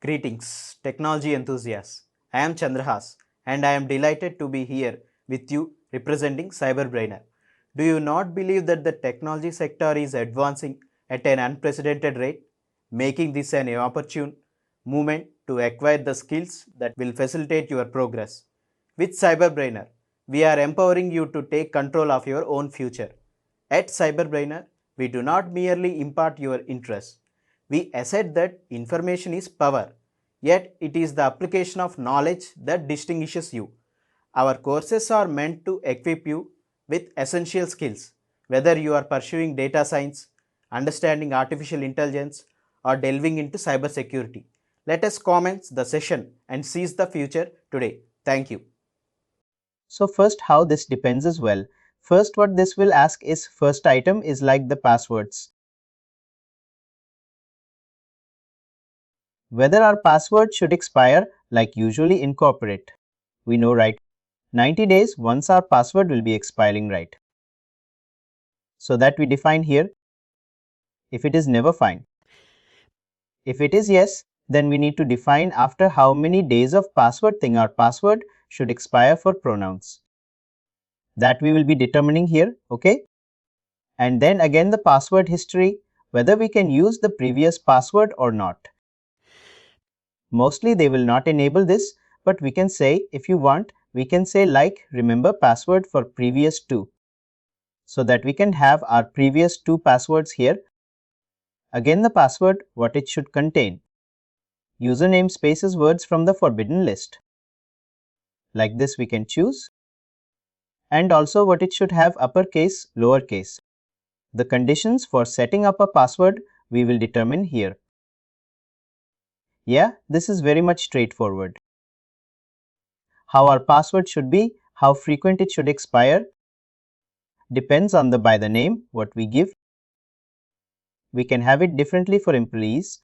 Greetings, technology enthusiasts. I am Chandrahas and I am delighted to be here with you representing CyberBrainer. Do you not believe that the technology sector is advancing at an unprecedented rate, making this an opportune moment to acquire the skills that will facilitate your progress? With CyberBrainer, we are empowering you to take control of your own future. At CyberBrainer, we do not merely impart your interests. We assert that information is power, yet it is the application of knowledge that distinguishes you. Our courses are meant to equip you with essential skills, whether you are pursuing data science, understanding artificial intelligence, or delving into cybersecurity. Let us commence the session and seize the future today. Thank you. So first, how this depends as well. First, what this will ask is first item is like the passwords. Whether our password should expire like usually in corporate. We know, right? 90 days once our password will be expiring, right? So that we define here. If it is never, fine. If it is yes, then we need to define after how many days of password thing our password should expire for pronouns. That we will be determining here, okay? And then again the password history, whether we can use the previous password or not. Mostly they will not enable this, but we can say if you want, we can say like remember password for previous two, so that we can have our previous two passwords here. Again the password, what it should contain. Username spaces words from the forbidden list. Like this we can choose. And also what it should have uppercase, lowercase. The conditions for setting up a password we will determine here. Yeah, this is very much straightforward. How our password should be, how frequent it should expire, depends on the by the name what we give. We can have it differently for employees.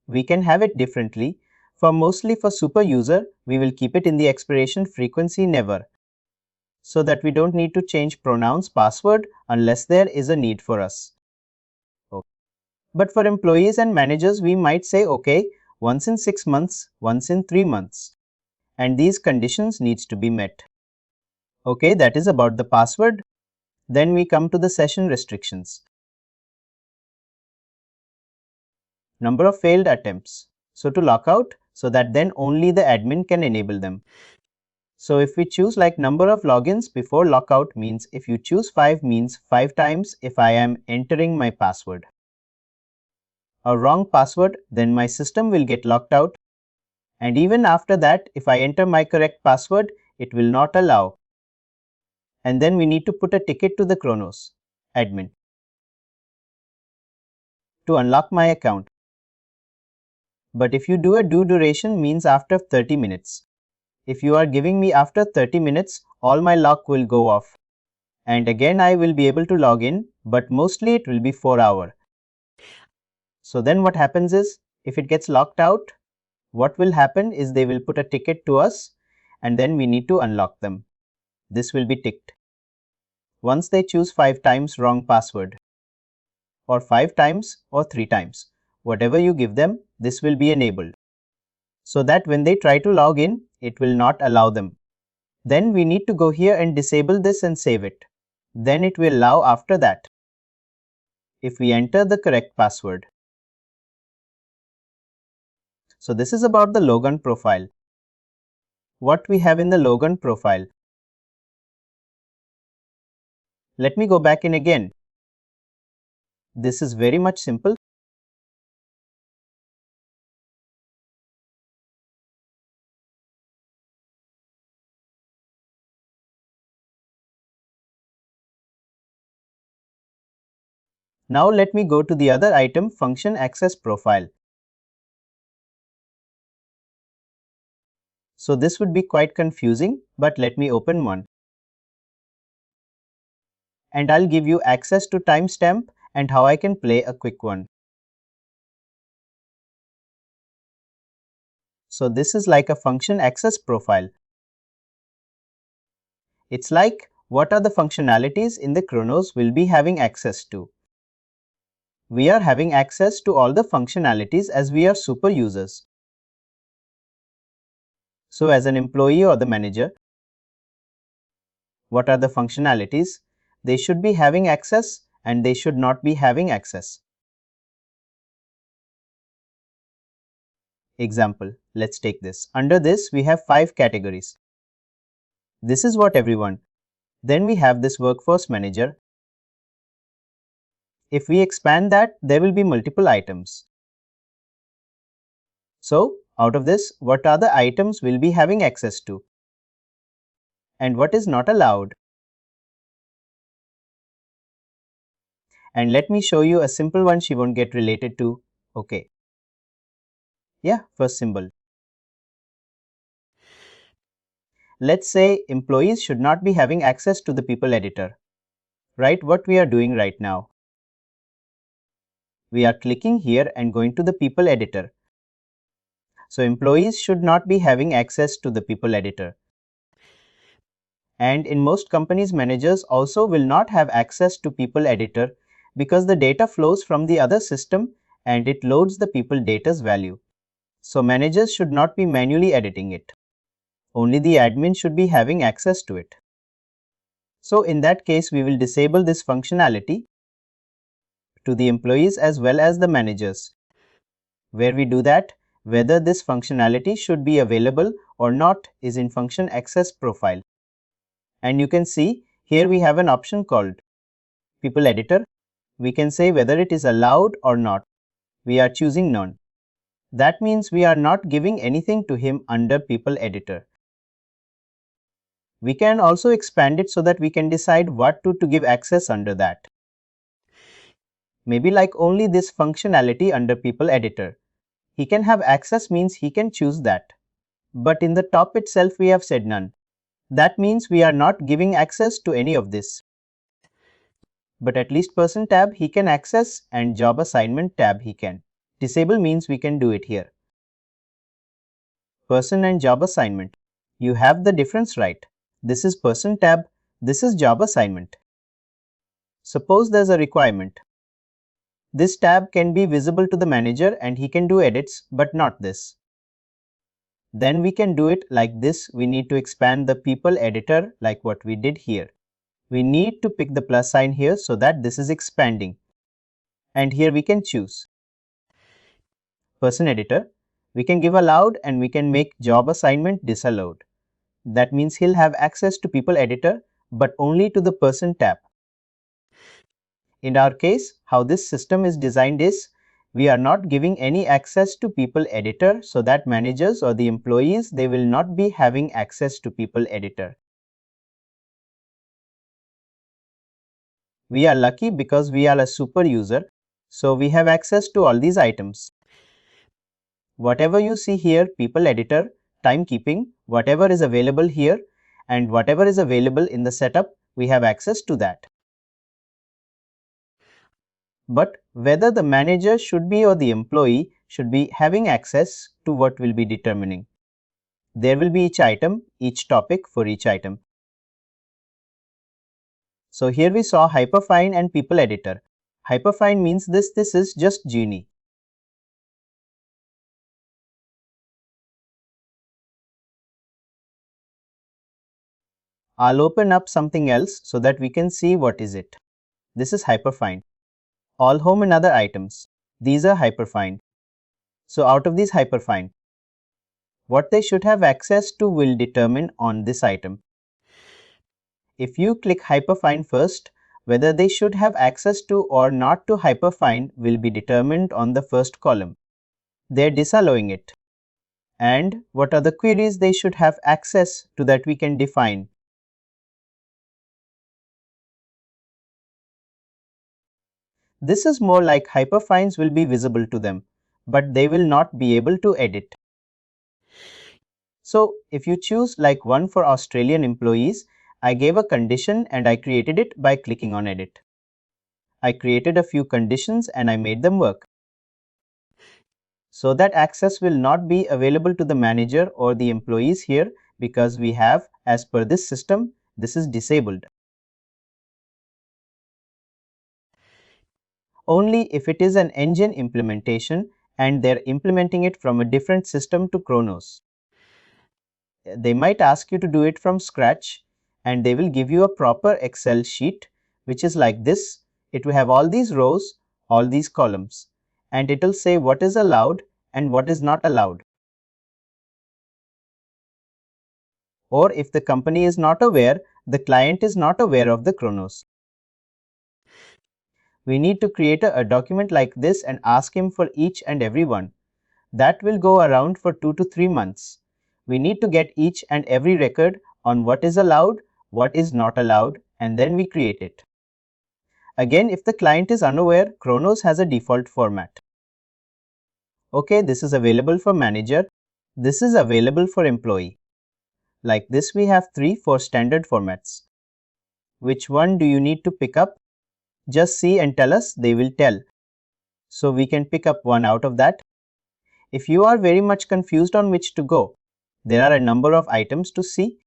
We can have it differently. Mostly for super user, we will keep it in the expiration frequency never, so that we don't need to change pronouns password unless there is a need for us. Okay. But for employees and managers, we might say, okay, once in 6 months, once in 3 months. And these conditions needs to be met. Okay, that is about the password. Then we come to the session restrictions. Number of failed attempts. So to lock out, so that then only the admin can enable them. So if we choose like number of logins before lockout means if you choose 5 means 5 times if I am entering my password. A wrong password, then my system will get locked out. And even after that, if I enter my correct password, it will not allow. And then we need to put a ticket to the Kronos admin to unlock my account. But if you do a due duration means after 30 minutes. If you are giving me after 30 minutes, all my lock will go off. And again I will be able to log in, but mostly it will be 4 hours. So then what happens is, if it gets locked out, what will happen is they will put a ticket to us and then we need to unlock them. This will be ticked. Once they choose 5 times wrong password, or 5 times or 3 times, whatever you give them, this will be enabled. So that when they try to log in, it will not allow them. Then we need to go here and disable this and save it. Then it will allow after that. If we enter the correct password. So this is about the login profile. What we have in the login profile. Let me go back in again. This is very much simple. Now let me go to the other item, function access profile. So this would be quite confusing, but let me open one. And I'll give you access to timestamp and how I can play a quick one. So this is like a function access profile. It's like what are the functionalities in the Kronos will be having access to. We are having access to all the functionalities as we are super users. So as an employee or the manager, what are the functionalities they should be having access and they should not be having access? Example, let's take this. Under this, we have 5 categories. This is what everyone. Then we have this workforce manager. If we expand that, there will be multiple items. So, out of this, what are the items we'll be having access to? And what is not allowed? And let me show you a simple one she won't get related to. Okay. Yeah, first symbol. Let's say employees should not be having access to the people editor. Right, what we are doing right now. We are clicking here and going to the people editor. So employees should not be having access to the people editor. And in most companies, managers also will not have access to people editor because the data flows from the other system and it loads the people data's value. So managers should not be manually editing it. Only the admin should be having access to it. So in that case, we will disable this functionality to the employees as well as the managers. Where we do that, whether this functionality should be available or not is in function access profile. And you can see here we have an option called people editor. We can say whether it is allowed or not. We are choosing none. That means we are not giving anything to him under people editor. We can also expand it so that we can decide what to give access under that. Maybe like only this functionality under people editor. He can have access means he can choose that. But in the top itself we have said none. That means we are not giving access to any of this. But at least person tab he can access and job assignment tab he can. Disable means we can do it here. Person and job assignment. You have the difference, right? This is person tab, this is job assignment. Suppose there's a requirement. This tab can be visible to the manager and he can do edits, but not this. Then we can do it like this. We need to expand the people editor like what we did here. We need to pick the plus sign here so that this is expanding. And here we can choose person editor. We can give allowed and we can make job assignment disallowed. That means he'll have access to people editor but only to the person tab. In our case, how this system is designed is we are not giving any access to people editor so that managers or the employees, they will not be having access to people editor. We are lucky because we are a super user, so we have access to all these items. Whatever you see here, people editor, timekeeping, whatever is available here and whatever is available in the setup, we have access to that. But whether the manager should be or the employee should be having access to what will be determining. There will be each item, each topic for each item. So here we saw hyperfine and people editor. Hyperfine means this is just Genie. I'll open up something else so that we can see what is it. This is hyperfine. All home and other items. These are hyperfine. So out of these hyperfine, what they should have access to will determine on this item. If you click hyperfine first, whether they should have access to or not to hyperfine will be determined on the first column. They're disallowing it. And what are the queries they should have access to that we can define. This is more like hyperfines will be visible to them, but they will not be able to edit. So if you choose like one for Australian employees, I gave a condition and I created it by clicking on edit. I created a few conditions and I made them work. So that access will not be available to the manager or the employees here because we have, as per this system, this is disabled. only if it is an engine implementation and they're implementing it from a different system to Kronos. They might ask you to do it from scratch, and they will give you a proper Excel sheet which is like this. It will have all these rows, all these columns, and it will say what is allowed and what is not allowed. Or if the company is not aware, the client is not aware of the Kronos, we need to create a document like this and ask him for each and every one. That will go around for 2 to 3 months. We need to get each and every record on what is allowed, what is not allowed, and then we create it. Again, if the client is unaware, Kronos has a default format. Okay, this is available for manager. This is available for employee. Like this, we have 3 for standard formats. Which one do you need to pick up? Just see and tell us, they will tell. So we can pick up one out of that. If you are very much confused on which to go, there are a number of items to see.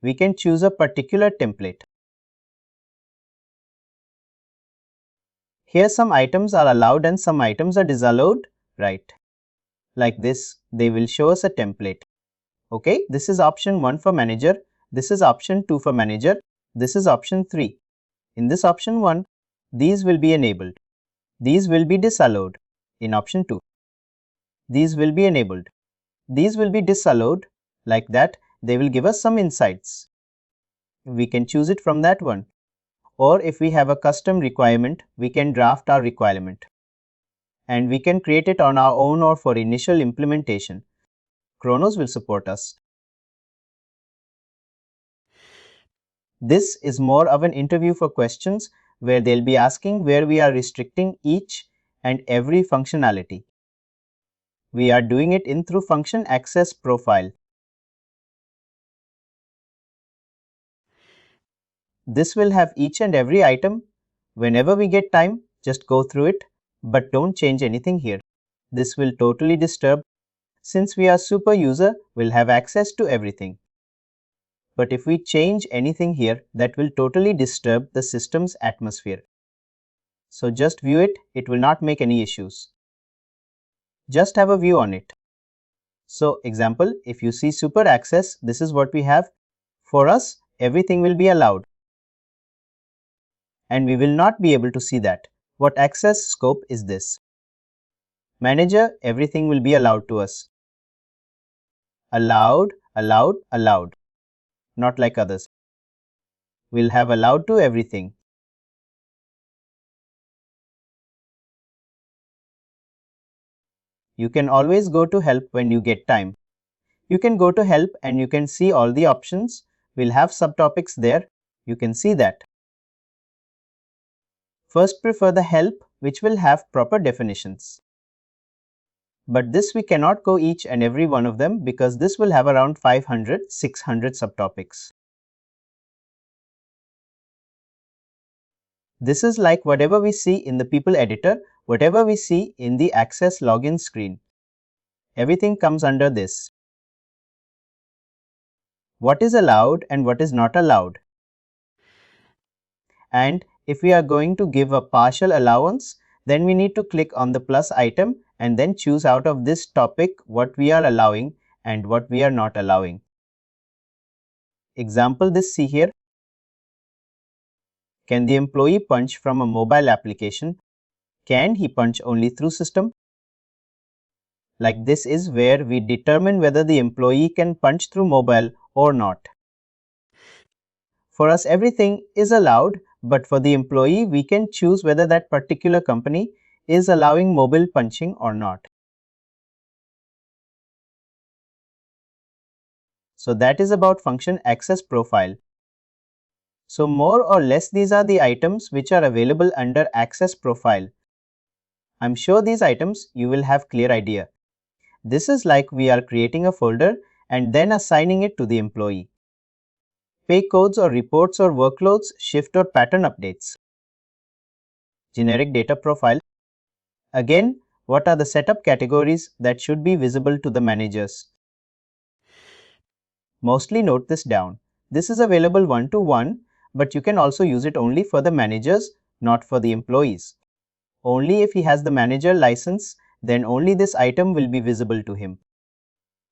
We can choose a particular template. Here some items are allowed and some items are disallowed, right? Like this, they will show us a template. Okay, this is option 1 for manager, this is option 2 for manager, this is option 3. In this option 1, these will be enabled. These will be disallowed in option 2. These will be enabled. These will be disallowed. Like that, they will give us some insights. We can choose it from that one. Or if we have a custom requirement, we can draft our requirement. And we can create it on our own or for initial implementation. Kronos will support us. This is more of an interview for questions where they'll be asking where we are restricting each and every functionality. We are doing it in through function access profile. This will have each and every item. Whenever we get time, just go through it, but don't change anything here. This will totally disturb. Since we are super user, we'll have access to everything. But if we change anything here, that will totally disturb the system's atmosphere. So just view it, it will not make any issues. Just have a view on it. So example, if you see super access, this is what we have. For us, everything will be allowed. And we will not be able to see that. What access scope is this? Manager, everything will be allowed to us. Allowed, allowed, allowed. Not like others. We'll have allowed to everything. You can always go to help when you get time. You can go to help and you can see all the options. We'll have subtopics there. You can see that. First prefer the help which will have proper definitions. But this we cannot go each and every one of them because this will have around 500, 600 subtopics. This is like whatever we see in the people editor, whatever we see in the access login screen. Everything comes under this. What is allowed and what is not allowed. And if we are going to give a partial allowance, then we need to click on the plus item and then choose out of this topic what we are allowing and what we are not allowing. Example this see here. Can the employee punch from a mobile application? Can he punch only through system? Like this is where we determine whether the employee can punch through mobile or not. For us everything is allowed, but for the employee we can choose whether that particular company is allowing mobile punching or not. So that is about function access profile. So more or less these are the items which are available under access profile. I'm sure these items you will have clear idea. This is like we are creating a folder and then assigning it to the employee. Pay codes or reports or workloads, shift or pattern updates. Generic data profile. Again, what are the setup categories that should be visible to the managers? Mostly note this down. This is available one-to-one, but you can also use it only for the managers, not for the employees. Only if he has the manager license, then only this item will be visible to him.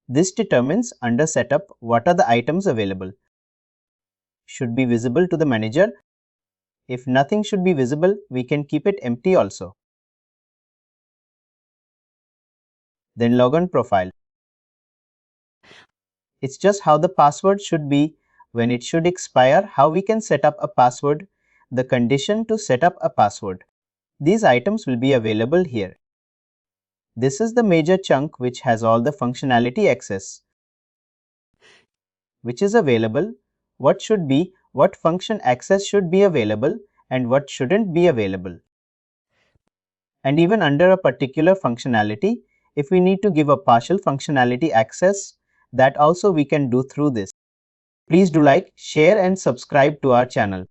This determines under setup what are the items available. Should be visible to the manager. If nothing should be visible, we can keep it empty also. Then logon profile. It's just how the password should be when it should expire, how we can set up a password, the condition to set up a password. These items will be available here. This is the major chunk which has all the functionality access, which is available, what should be, what function access should be available and what shouldn't be available. And even under a particular functionality, if we need to give a partial functionality access, that also we can do through this. Please do like, share and subscribe to our channel.